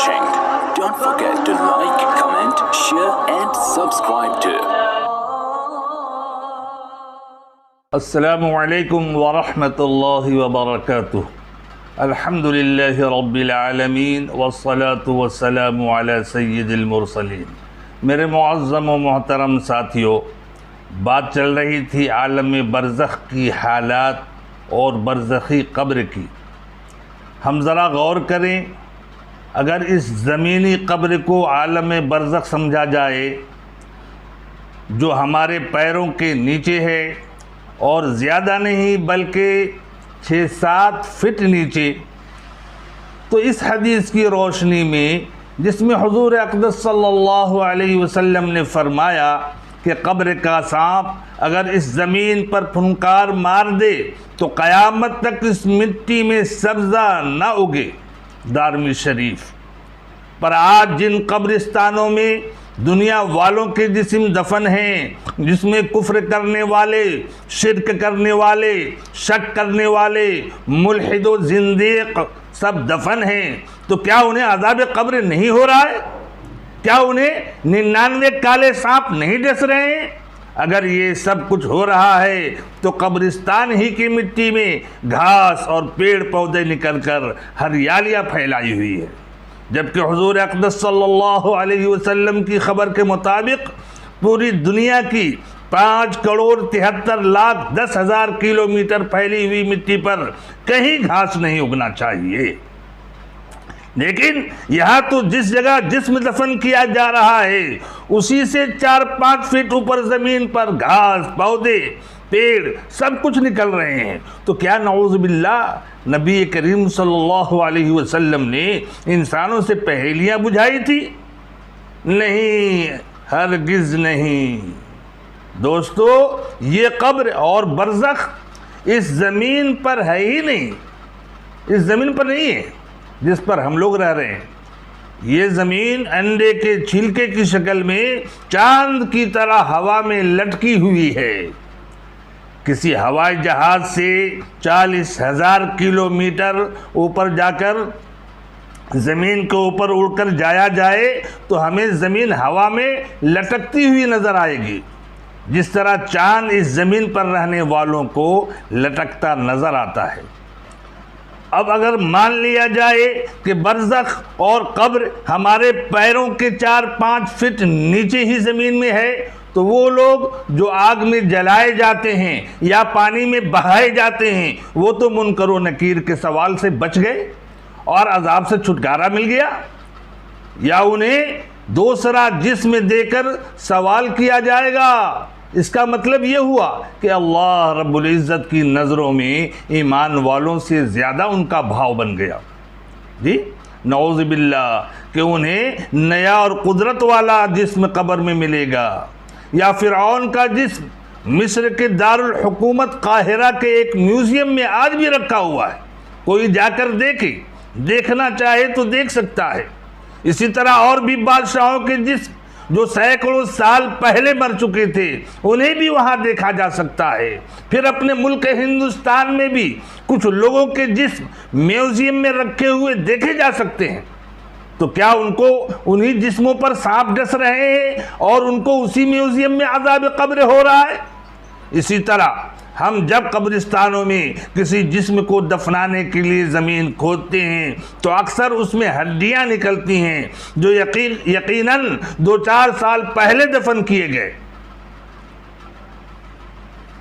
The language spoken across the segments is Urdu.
watching. Don't forget to like, comment, share and subscribe to. السلام علیکم ورحمۃ اللہ وبرکاتہ. الحمد للہ رب العالمین والصلاة والسلام علی سید المرسلین. میرے معظم و محترم ساتھیوں، بات چل رہی تھی عالم برزخ کی حالات اور برزخی قبر کی. ہم ذرا غور کریں، اگر اس زمینی قبر کو عالم برزخ سمجھا جائے جو ہمارے پیروں کے نیچے ہے اور زیادہ نہیں بلکہ 6-7 فٹ نیچے، تو اس حدیث کی روشنی میں جس میں حضور اقدس صلی اللہ علیہ وسلم نے فرمایا کہ قبر کا سانپ اگر اس زمین پر پھنکار مار دے تو قیامت تک اس مٹی میں سبزہ نہ اگے، دارمی شریف. پر آج جن قبرستانوں میں دنیا والوں کے جسم دفن ہیں، جس میں کفر کرنے والے، شرک کرنے والے، شک کرنے والے، ملحد و زندیق سب دفن ہیں، تو کیا انہیں عذاب قبر نہیں ہو رہا ہے؟ کیا انہیں 99 کالے سانپ نہیں ڈس رہے ہیں؟ اگر یہ سب کچھ ہو رہا ہے تو قبرستان ہی کی مٹی میں گھاس اور پیڑ پودے نکل کر ہریالیاں پھیلائی ہوئی ہے، جبکہ حضور اقدس صلی اللہ علیہ وسلم کی خبر کے مطابق پوری دنیا کی 5,73,10,000 کلومیٹر پھیلی ہوئی مٹی پر کہیں گھاس نہیں اگنا چاہیے. لیکن یہاں تو جس جگہ جسم دفن کیا جا رہا ہے اسی سے 4-5 فٹ اوپر زمین پر گھاس، پودے، پیڑ سب کچھ نکل رہے ہیں. تو کیا نعوذ باللہ نبی کریم صلی اللہ علیہ وسلم نے انسانوں سے پہیلیاں بجھائی تھی؟ نہیں، ہرگز نہیں. دوستو، یہ قبر اور برزخ اس زمین پر ہے ہی نہیں، اس زمین پر نہیں ہے جس پر ہم لوگ رہ رہے ہیں. یہ زمین انڈے کے چھلکے کی شکل میں چاند کی طرح ہوا میں لٹکی ہوئی ہے. کسی ہوائی جہاز سے 40,000 کلومیٹر اوپر جا کر زمین کے اوپر اڑ کر جایا جائے تو ہمیں زمین ہوا میں لٹکتی ہوئی نظر آئے گی، جس طرح چاند اس زمین پر رہنے والوں کو لٹکتا نظر آتا ہے. اب اگر مان لیا جائے کہ برزخ اور قبر ہمارے پیروں کے 4-5 فٹ نیچے ہی زمین میں ہے، تو وہ لوگ جو آگ میں جلائے جاتے ہیں یا پانی میں بہائے جاتے ہیں وہ تو منکر و نکیر کے سوال سے بچ گئے اور عذاب سے چھٹکارا مل گیا، یا انہیں دوسرا جسم دے کر سوال کیا جائے گا؟ اس کا مطلب یہ ہوا کہ اللہ رب العزت کی نظروں میں ایمان والوں سے زیادہ ان کا بھاؤ بن گیا. جی نعوذ باللہ کہ انہیں نیا اور قدرت والا جسم قبر میں ملے گا، یا فرعون کا جسم مصر کے دارالحکومت قاہرہ کے ایک میوزیم میں آج بھی رکھا ہوا ہے. کوئی جا کر دیکھنا چاہے تو دیکھ سکتا ہے. اسی طرح اور بھی بادشاہوں کے جسم جو سینکڑوں سال پہلے مر چکے تھے انہیں بھی وہاں دیکھا جا سکتا ہے. پھر اپنے ملک ہندوستان میں بھی کچھ لوگوں کے جسم میوزیم میں رکھے ہوئے دیکھے جا سکتے ہیں. تو کیا ان کو انہی جسموں پر سانپ ڈس رہے ہیں اور ان کو اسی میوزیم میں عذاب قبر ہو رہا ہے؟ اسی طرح ہم جب قبرستانوں میں کسی جسم کو دفنانے کے لیے زمین کھودتے ہیں تو اکثر اس میں ہڈیاں نکلتی ہیں جو یقیناً 2-4 سال پہلے دفن کیے گئے.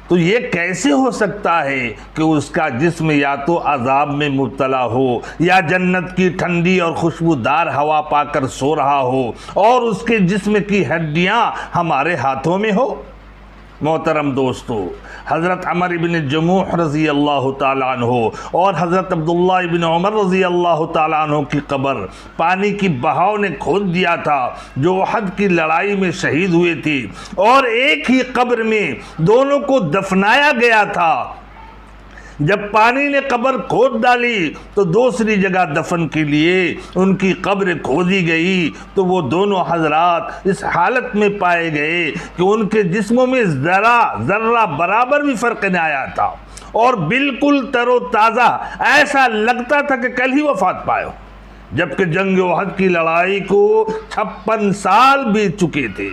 تو یہ کیسے ہو سکتا ہے کہ اس کا جسم یا تو عذاب میں مبتلا ہو یا جنت کی ٹھنڈی اور خوشبودار ہوا پا کر سو رہا ہو اور اس کے جسم کی ہڈیاں ہمارے ہاتھوں میں ہو؟ محترم دوستو، حضرت عمر ابن جموح رضی اللہ تعالیٰ عنہ اور حضرت عبداللہ ابن عمر رضی اللہ تعالیٰ عنہ کی قبر پانی کی بہاؤ نے کھود دیا تھا، جو احد کی لڑائی میں شہید ہوئے تھے، اور ایک ہی قبر میں دونوں کو دفنایا گیا تھا. جب پانی نے قبر کھود ڈالی تو دوسری جگہ دفن کے لیے ان کی قبر کھودی گئی تو وہ دونوں حضرات اس حالت میں پائے گئے کہ ان کے جسموں میں ذرہ برابر بھی فرق نہیں آیا تھا اور بالکل تر و تازہ، ایسا لگتا تھا کہ کل ہی وفات پائے ہو. جبکہ جنگ احد کی لڑائی کو 56 سال بیت چکے تھے۔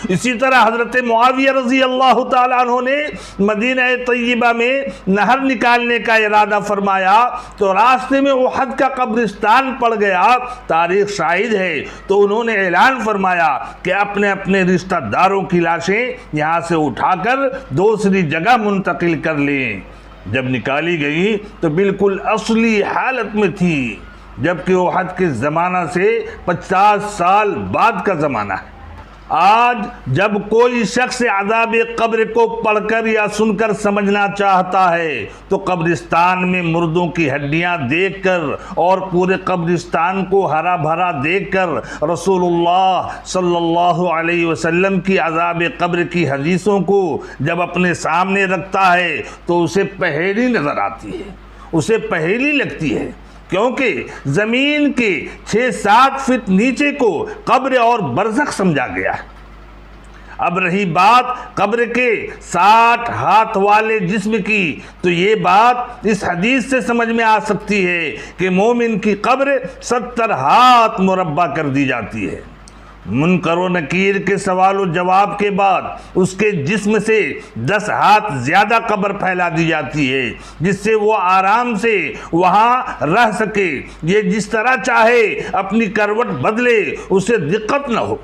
اسی طرح حضرت معاویہ رضی اللہ تعالیٰ عنہ نے مدینہ طیبہ میں نہر نکالنے کا ارادہ فرمایا تو راستے میں احد کا قبرستان پڑ گیا، تاریخ شاہد ہے، تو انہوں نے اعلان فرمایا کہ اپنے اپنے رشتہ داروں کی لاشیں یہاں سے اٹھا کر دوسری جگہ منتقل کر لیں۔ جب نکالی گئی تو بالکل اصلی حالت میں تھی، جبکہ احد کے زمانہ سے 50 سال بعد کا زمانہ ہے۔ آج جب کوئی شخص عذاب قبر کو پڑھ کر یا سن کر سمجھنا چاہتا ہے تو قبرستان میں مردوں کی ہڈیاں دیکھ کر اور پورے قبرستان کو ہرا بھرا دیکھ کر رسول اللہ صلی اللہ علیہ وسلم کی عذاب قبر کی حدیثوں کو جب اپنے سامنے رکھتا ہے تو اسے پہیلی نظر آتی ہے، اسے پہیلی لگتی ہے، کیونکہ زمین کے 6-7 فٹ نیچے کو قبر اور برزخ سمجھا گیا ہے۔ اب رہی بات قبر کے 60 ہاتھ والے جسم کی، تو یہ بات اس حدیث سے سمجھ میں آ سکتی ہے کہ مومن کی قبر 70 ہاتھ مربع کر دی جاتی ہے۔ منکر و نکیر کے سوال و جواب کے بعد اس کے جسم سے 10 ہاتھ زیادہ قبر پھیلا دی جاتی ہے، جس سے وہ آرام سے وہاں رہ سکے، یہ جس طرح چاہے اپنی کروٹ بدلے، اسے دقت نہ ہو۔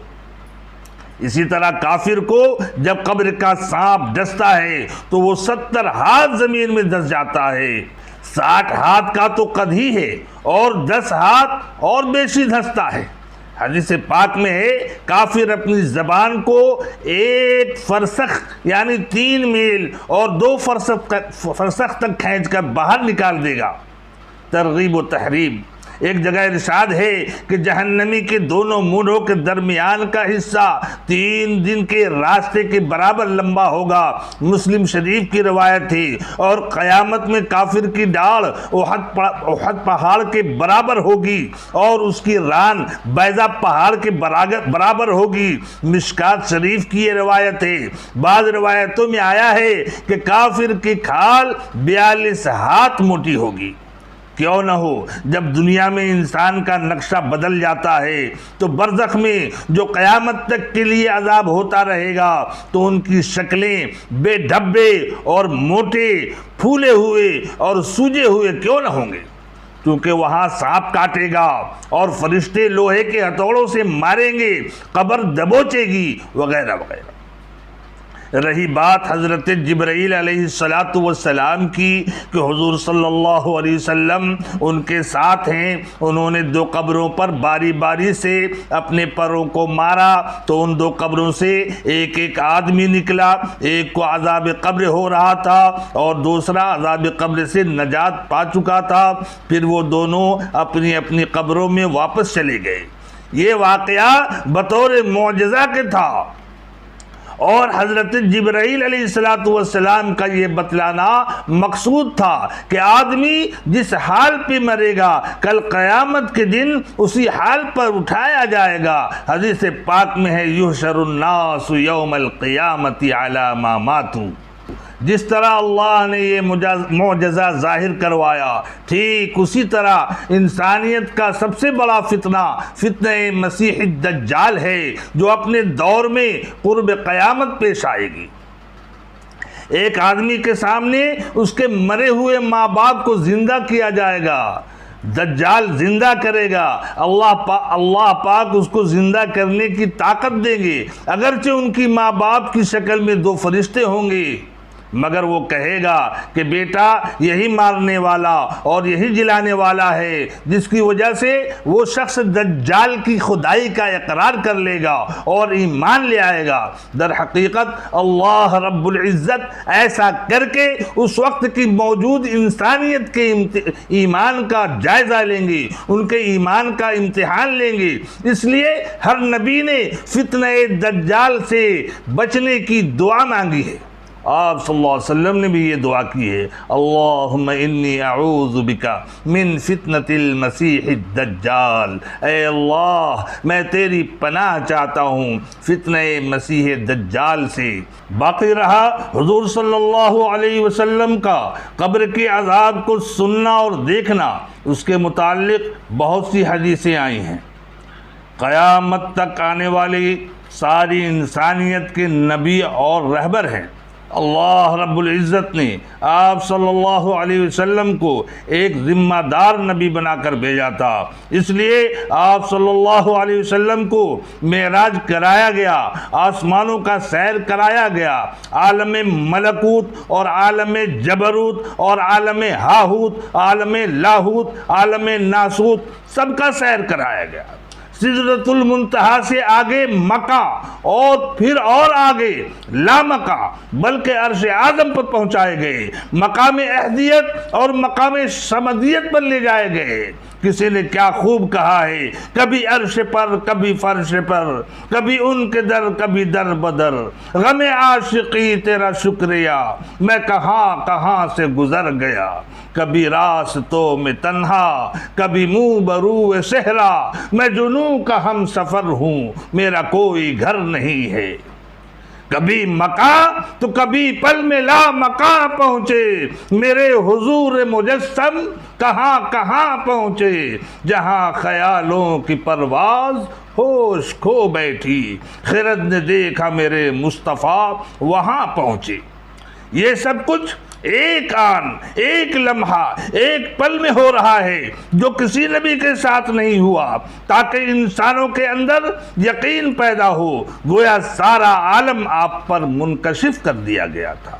اسی طرح کافر کو جب قبر کا سانپ ڈستا ہے تو وہ 70 ہاتھ زمین میں دس جاتا ہے۔ 60 ہاتھ کا تو قد ہی ہے اور 10 ہاتھ اور بیشی دھستا ہے۔ حدیث پاک میں ہے کافر اپنی زبان کو 1 فرسخ یعنی 3 میل اور 2 فرسخ تک کھینچ کر باہر نکال دے گا۔ ترغیب و تحریب۔ ایک جگہ ارشاد ہے کہ جہنمی کے دونوں منہوں کے درمیان کا حصہ 3 دن کے راستے کے برابر لمبا ہوگا، مسلم شریف کی روایت ہے، اور قیامت میں کافر کی ڈاڑھ احد پہاڑ کے برابر ہوگی اور اس کی ران بیضا پہاڑ کے برابر ہوگی، مشکات شریف کی یہ روایت ہے۔ بعض روایتوں میں آیا ہے کہ کافر کی کھال 42 ہاتھ موٹی ہوگی۔ کیوں نہ ہو، جب دنیا میں انسان کا نقشہ بدل جاتا ہے تو برزخ میں جو قیامت تک کے لیے عذاب ہوتا رہے گا تو ان کی شکلیں بے ڈھبے اور موٹے، پھولے ہوئے اور سوجے ہوئے کیوں نہ ہوں گے، کیونکہ وہاں سانپ کاٹے گا اور فرشتے لوہے کے ہتھوڑوں سے ماریں گے، قبر دبوچے گی، وغیرہ وغیرہ۔ رہی بات حضرت جبرائیل علیہ السلام کی کہ حضور صلی اللہ علیہ وسلم ان کے ساتھ ہیں، انہوں نے 2 قبروں پر باری باری سے اپنے پروں کو مارا تو ان 2 قبروں سے ایک آدمی نکلا، ایک کو عذاب قبر ہو رہا تھا اور دوسرا عذاب قبر سے نجات پا چکا تھا، پھر وہ دونوں اپنی اپنی قبروں میں واپس چلے گئے۔ یہ واقعہ بطور معجزہ کے تھا، اور حضرت جبرائیل علیہ السلام کا یہ بتلانا مقصود تھا کہ آدمی جس حال پہ مرے گا کل قیامت کے دن اسی حال پر اٹھایا جائے گا۔ حدیث پاک میں ہے یحشر الناس یوم القیامت علی ما ماتوا۔ جس طرح اللہ نے یہ معجزہ ظاہر کروایا، ٹھیک اسی طرح انسانیت کا سب سے بڑا فتنہ مسیح الدجال ہے جو اپنے دور میں قرب قیامت پیش آئے گی۔ ایک آدمی کے سامنے اس کے مرے ہوئے ماں باپ کو زندہ کیا جائے گا، دجال زندہ کرے گا، اللہ پاک اس کو زندہ کرنے کی طاقت دیں گے، اگرچہ ان کی ماں باپ کی شکل میں 2 فرشتے ہوں گے، مگر وہ کہے گا کہ بیٹا یہی مارنے والا اور یہی جلانے والا ہے، جس کی وجہ سے وہ شخص دجال کی خدائی کا اقرار کر لے گا اور ایمان لے آئے گا۔ در حقیقت اللہ رب العزت ایسا کر کے اس وقت کی موجود انسانیت کے ایمان کا جائزہ لیں گے، ان کے ایمان کا امتحان لیں گے۔ اس لیے ہر نبی نے فتنہ دجال سے بچنے کی دعا مانگی ہے۔ آپ صلی اللہ علیہ وسلم نے بھی یہ دعا کی ہے، اللہم انی اعوذ بکا من فتنة المسیح الدجال، اے اللہ میں تیری پناہ چاہتا ہوں فتنہ مسیح دجال سے۔ باقی رہا حضور صلی اللہ علیہ وسلم کا قبر کے عذاب کو سننا اور دیکھنا، اس کے متعلق بہت سی حدیثیں آئی ہیں۔ قیامت تک آنے والی ساری انسانیت کے نبی اور رہبر ہیں۔ اللہ رب العزت نے آپ صلی اللہ علیہ وسلم کو ایک ذمہ دار نبی بنا کر بھیجا تھا، اس لیے آپ صلی اللہ علیہ وسلم کو معراج کرایا گیا، آسمانوں کا سیر کرایا گیا، عالم ملکوت اور عالم جبروت اور عالم ہاہوت، عالم لاہوت، عالم ناسوت سب کا سیر کرایا گیا۔ سدرۃ المنتہا سے آگے مکہ اور پھر اور آگے لا مکہ بلکہ عرش اعظم پر پہنچائے گئے، مقام احدیت اور مقام صمدیت پر لے جائے گئے۔ کسی نے کیا خوب کہا ہے، کبھی عرش پر کبھی فرش پر، کبھی ان کے در کبھی در بدر، غم عاشقی تیرا شکریہ میں کہاں کہاں سے گزر گیا، کبھی راستوں میں تنہا کبھی منہ برو صحرا، میں جنوں کا ہم سفر ہوں میرا کوئی گھر نہیں ہے۔ کبھی مکہ تو کبھی پل میں لا مکہ پہنچے، میرے حضور مجسم کہاں کہاں پہنچے، جہاں خیالوں کی پرواز ہوش کھو بیٹھی، خرد نے دیکھا میرے مصطفیٰ وہاں پہنچے۔ یہ سب کچھ ایک آن، ایک لمحہ، ایک پل میں ہو رہا ہے جو کسی نبی کے ساتھ نہیں ہوا، تاکہ انسانوں کے اندر یقین پیدا ہو گویا سارا عالم آپ پر منکشف کر دیا گیا تھا۔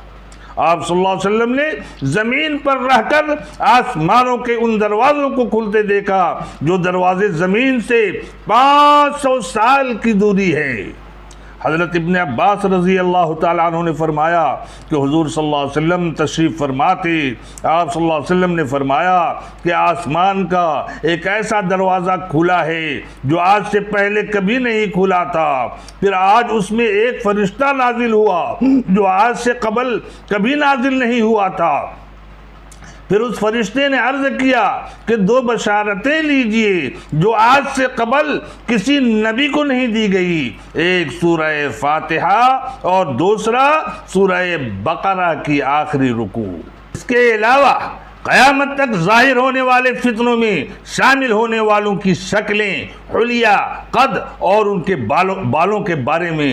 آپ صلی اللہ علیہ وسلم نے زمین پر رہ کر آسمانوں کے ان دروازوں کو کھلتے دیکھا جو دروازے زمین سے 500 سال کی دوری ہے۔ حضرت ابن عباس رضی اللہ تعالیٰ عنہ نے فرمایا کہ حضور صلی اللہ علیہ وسلم تشریف فرماتے، آپ صلی اللہ علیہ وسلم نے فرمایا کہ آسمان کا ایک ایسا دروازہ کھلا ہے جو آج سے پہلے کبھی نہیں کھلا تھا، پھر آج اس میں ایک فرشتہ نازل ہوا جو آج سے قبل کبھی نازل نہیں ہوا تھا۔ پھر اس فرشتے نے عرض کیا کہ 2 بشارتیں لیجئے جو آج سے قبل کسی نبی کو نہیں دی گئی، ایک سورہ فاتحہ اور دوسرا سورہ بقرہ کی آخری رکوع۔ اس کے علاوہ قیامت تک ظاہر ہونے والے فتنوں میں شامل ہونے والوں کی شکلیں، حلیہ، قد اور ان کے بالوں کے بارے میں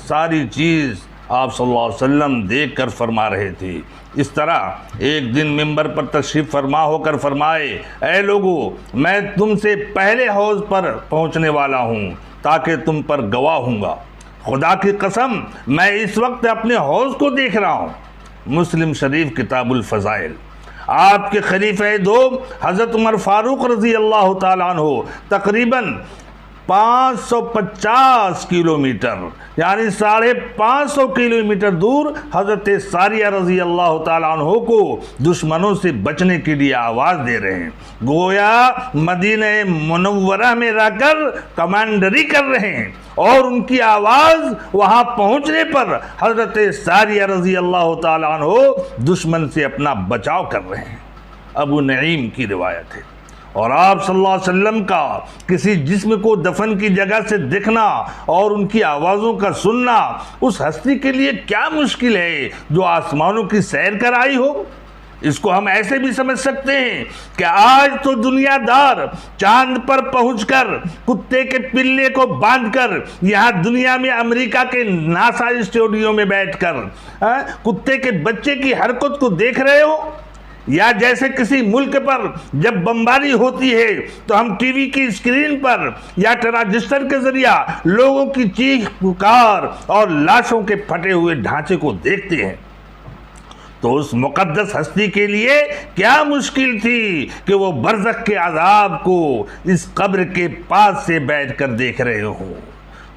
ساری چیز آپ صلی اللہ علیہ وسلم دیکھ کر فرما رہے تھے۔ اس طرح ایک دن منبر پر تشریف فرما ہو کر فرمائے، اے لوگو میں تم سے پہلے حوض پر پہنچنے والا ہوں تاکہ تم پر گواہ ہوں گا، خدا کی قسم میں اس وقت اپنے حوض کو دیکھ رہا ہوں۔ مسلم شریف کتاب الفضائل۔ آپ کے خلیفہ دوم حضرت عمر فاروق رضی اللہ تعالیٰ عنہ تقریباً 550 کلومیٹر یعنی 550 کلومیٹر دور حضرت ساریہ رضی اللہ تعالیٰ عنہ کو دشمنوں سے بچنے کے لیے آواز دے رہے ہیں، گویا مدینہ منورہ میں رہ کر کمانڈری کر رہے ہیں، اور ان کی آواز وہاں پہنچنے پر حضرت ساریہ رضی اللہ تعالیٰ عنہ دشمن سے اپنا بچاؤ کر رہے ہیں۔ ابو نعیم کی روایت ہے۔ اور آپ صلی اللہ علیہ وسلم کا کسی جسم کو دفن کی جگہ سے دیکھنا اور ان کی آوازوں کا سننا اس ہستی کے لیے کیا مشکل ہے جو آسمانوں کی سیر کر آئی ہو۔ اس کو ہم ایسے بھی سمجھ سکتے ہیں کہ آج تو دنیا دار چاند پر پہنچ کر کتے کے پلے کو باندھ کر یہاں دنیا میں امریکہ کے ناسا اسٹوڈیو میں بیٹھ کر کتے کے بچے کی حرکت کو دیکھ رہے ہو، یا جیسے کسی ملک پر جب بمباری ہوتی ہے تو ہم ٹی وی کی اسکرین پر یا ٹرانجسٹر کے ذریعہ لوگوں کی چیخ پکار اور لاشوں کے پھٹے ہوئے ڈھانچے کو دیکھتے ہیں، تو اس مقدس ہستی کے لیے کیا مشکل تھی کہ وہ برزخ کے عذاب کو اس قبر کے پاس سے بیٹھ کر دیکھ رہے ہوں۔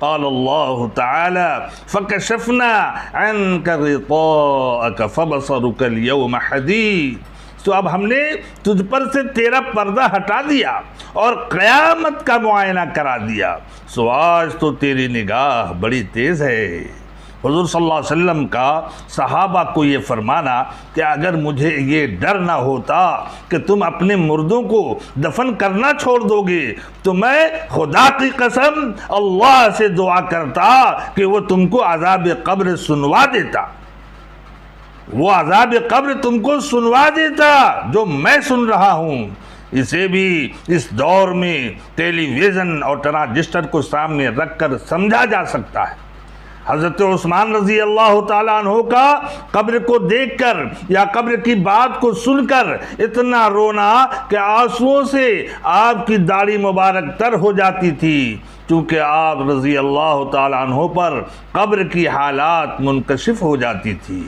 قال اللہ تعالی فکشفنا عنک غطاءک فبصرک اليوم حدید، تو اب ہم نے تجھ پر سے تیرا پردہ ہٹا دیا اور قیامت کا معائنہ کرا دیا، سو آج تو تیری نگاہ بڑی تیز ہے۔ حضور صلی اللہ علیہ وسلم کا صحابہ کو یہ فرمانا کہ اگر مجھے یہ ڈر نہ ہوتا کہ تم اپنے مردوں کو دفن کرنا چھوڑ دو گے تو میں خدا کی قسم اللہ سے دعا کرتا کہ وہ تم کو عذاب قبر سنوا دیتا، وہ عذاب قبر تم کو سنوا دیتا جو میں سن رہا ہوں۔ اسے بھی اس دور میں ٹیلی ویژن اور ٹرانزسٹر کو سامنے رکھ کر سمجھا جا سکتا ہے۔ حضرت عثمان رضی اللہ تعالیٰ عنہ کا قبر کو دیکھ کر یا قبر کی بات کو سن کر اتنا رونا کہ آنسوؤں سے آپ کی داڑھی مبارک تر ہو جاتی تھی، چونکہ آپ رضی اللہ تعالیٰ عنہ پر قبر کی حالات منکشف ہو جاتی تھی،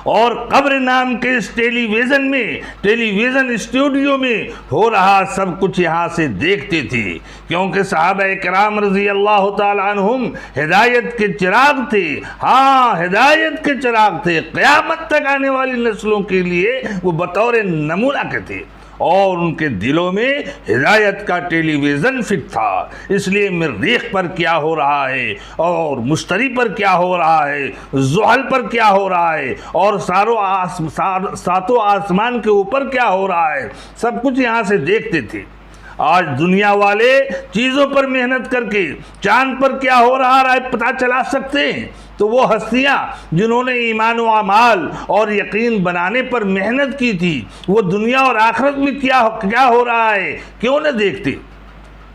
اور قبر نام کے اس ٹیلی ویژن اسٹوڈیو میں ہو رہا سب کچھ یہاں سے دیکھتے تھے، کیونکہ صحابہ کرام رضی اللہ تعالی عنہم ہدایت کے چراغ تھے، ہاں ہدایت کے چراغ تھے، قیامت تک آنے والی نسلوں کے لیے وہ بطور نمونہ کے تھے، اور ان کے دلوں میں ہدایت کا ٹیلی ویژن فٹ تھا۔ اس لیے مریخ پر کیا ہو رہا ہے اور مشتری پر کیا ہو رہا ہے، زحل پر کیا ہو رہا ہے، اور ساتوں آسمان کے اوپر کیا ہو رہا ہے، سب کچھ یہاں سے دیکھتے تھے۔ آج دنیا والے چیزوں پر محنت کر کے چاند پر کیا ہو رہا ہے پتہ چلا سکتے ہیں، تو وہ ہستیاں جنہوں نے ایمان و اعمال اور یقین بنانے پر محنت کی تھی، وہ دنیا اور آخرت میں کیا ہو رہا ہے کیوں نہ دیکھتے؟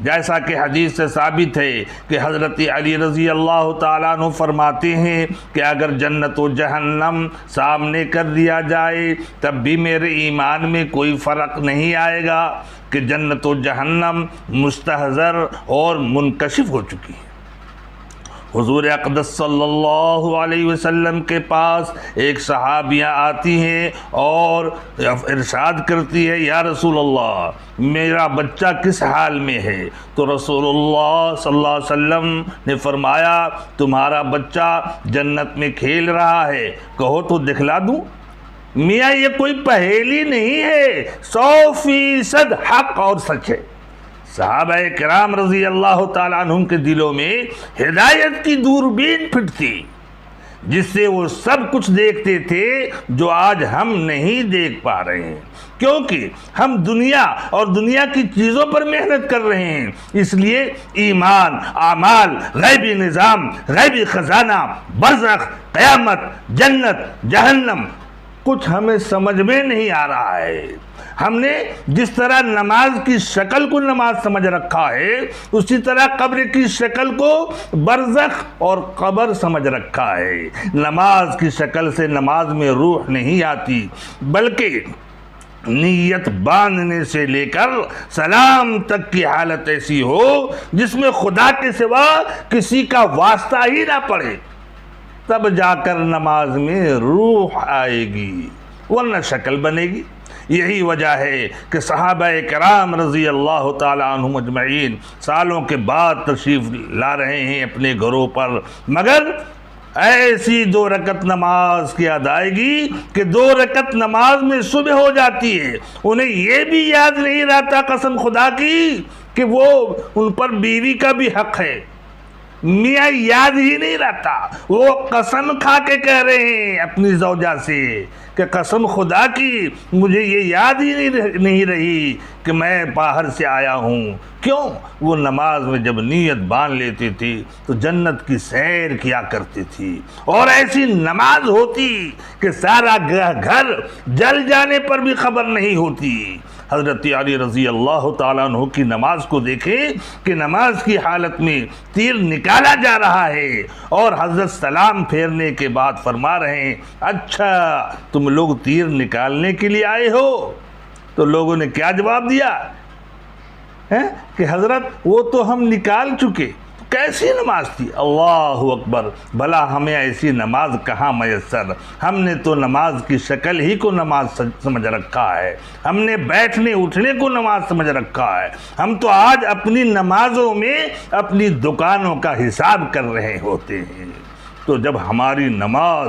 جیسا کہ حدیث سے ثابت ہے کہ حضرت علی رضی اللہ تعالیٰ عنہ فرماتے ہیں کہ اگر جنت و جہنم سامنے کر دیا جائے تب بھی میرے ایمان میں کوئی فرق نہیں آئے گا کہ جنت و جہنم مستحضر اور منکشف ہو چکی ہے۔ حضور اقدس صلی اللہ علیہ وسلم کے پاس ایک صحابیہ آتی ہیں اور ارشاد کرتی ہے، یا رسول اللہ میرا بچہ کس حال میں ہے؟ تو رسول اللہ صلی اللہ علیہ وسلم نے فرمایا تمہارا بچہ جنت میں کھیل رہا ہے، کہو تو دکھلا دوں؟ میاں یہ کوئی پہیلی نہیں ہے، 100% حق اور سچ ہے۔ صحابہ کرام رضی اللہ تعالیٰ عنہم کے دلوں میں ہدایت کی دوربین پھٹ تھی، جس سے وہ سب کچھ دیکھتے تھے جو آج ہم نہیں دیکھ پا رہے ہیں، کیونکہ ہم دنیا اور دنیا کی چیزوں پر محنت کر رہے ہیں۔ اس لیے ایمان، اعمال، غیبی نظام، غیبی خزانہ، برزخ، قیامت، جنت، جہنم کچھ ہمیں سمجھ میں نہیں آ رہا ہے۔ ہم نے جس طرح نماز کی شکل کو نماز سمجھ رکھا ہے، اسی طرح قبر کی شکل کو برزخ اور قبر سمجھ رکھا ہے۔ نماز کی شکل سے نماز میں روح نہیں آتی، بلکہ نیت باندھنے سے لے کر سلام تک کی حالت ایسی ہو جس میں خدا کے سوا کسی کا واسطہ ہی نہ پڑے، تب جا کر نماز میں روح آئے گی، ورنہ شکل بنے گی۔ یہی وجہ ہے کہ صحابہ کرام رضی اللہ تعالیٰ عنہم اجمعین سالوں کے بعد تشریف لا رہے ہیں اپنے گھروں پر، مگر ایسی 2 رکعت نماز کی ادائیگی کہ 2 رکعت نماز میں صبح ہو جاتی ہے، انہیں یہ بھی یاد نہیں رہتا قسم خدا کی کہ وہ ان پر بیوی کا بھی حق ہے، میاں یاد ہی نہیں رہتا، وہ قسم کھا کے کہہ رہے ہیں اپنی زوجہ سے کہ قسم خدا کی مجھے یہ یاد ہی نہیں رہی کہ میں باہر سے آیا ہوں۔ کیوں؟ وہ نماز میں جب نیت باندھ لیتی تھی تو جنت کی سیر کیا کرتی تھی، اور ایسی نماز ہوتی کہ سارا گھر جل جانے پر بھی خبر نہیں ہوتی۔ حضرت علی رضی اللہ تعالیٰ عنہ کی نماز کو دیکھیں کہ نماز کی حالت میں تیر نکالا جا رہا ہے، اور حضرت سلام پھیرنے کے بعد فرما رہے ہیں اچھا تم لوگ تیر نکالنے کے لیے آئے ہو؟ تو لوگوں نے کیا جواب دیا کہ حضرت وہ تو ہم نکال چکے۔ کیسی نماز تھی؟ اللہ اکبر، بھلا ہمیں ایسی نماز کہاں میسر؟ ہم نے تو نماز کی شکل ہی کو نماز سمجھ رکھا ہے، ہم نے بیٹھنے اٹھنے کو نماز سمجھ رکھا ہے، ہم تو آج اپنی نمازوں میں اپنی دکانوں کا حساب کر رہے ہوتے ہیں۔ تو جب ہماری نماز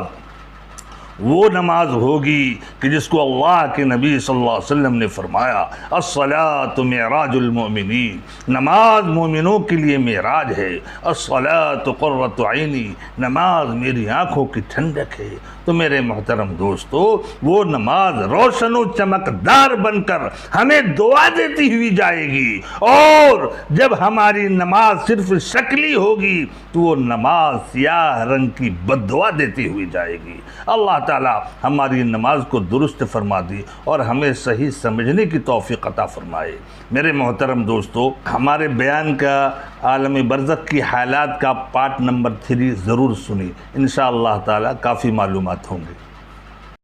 وہ نماز ہوگی کہ جس کو اللہ کے نبی صلی اللہ علیہ وسلم نے فرمایا الصلاۃ معراج المؤمنین، نماز مومنوں کے لیے معراج ہے، الصلاۃ قرۃ عینی، نماز میری آنکھوں کی ٹھنڈک ہے۔ تو میرے محترم دوستو، وہ نماز روشن و چمکدار بن کر ہمیں دعا دیتی ہوئی جائے گی، اور جب ہماری نماز صرف شکلی ہوگی تو وہ نماز سیاہ رنگ کی بد دعا دیتی ہوئی جائے گی۔ اللہ تعالی ہماری نماز کو درست فرما دی اور ہمیں صحیح سمجھنے کی توفیق عطا فرمائے۔ میرے محترم دوستو، ہمارے بیان کا عالم برزخ کی حالات کا پارٹ نمبر 3 ضرور سنی، انشاءاللہ تعالی کافی معلومات ہوں گے۔